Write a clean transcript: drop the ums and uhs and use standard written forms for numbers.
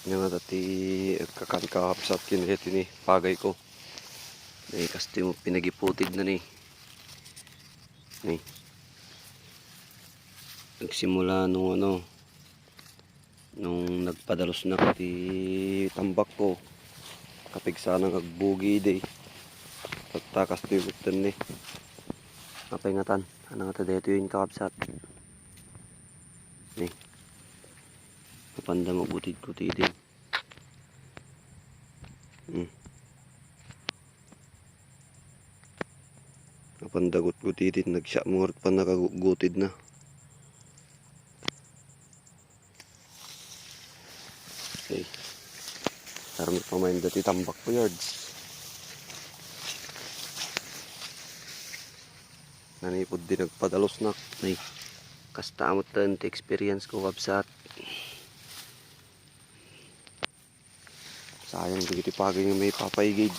Nga nga dati kakapsat kinahit ni pagay ko. Nay kasto mo pinagiputid na ni. Nay. Nagsimula nung nagpadalos na kati tambak ko. Kapig sana nagbugi day. Pagtakas tibutan ni. Apa ingatan? Ano nga ta dito yung kakapsat? Nay. Napanda mabutid ko tidin. Napandagot ko tidin. Nagsya mo pa nakagutid na. Okay. Karami pa main dati tambak ko yards. Nanipod din nagpadalos na. Nay. Kasta amot tan experience ko kapsat. Sayang begitu pagi nga may papaygid.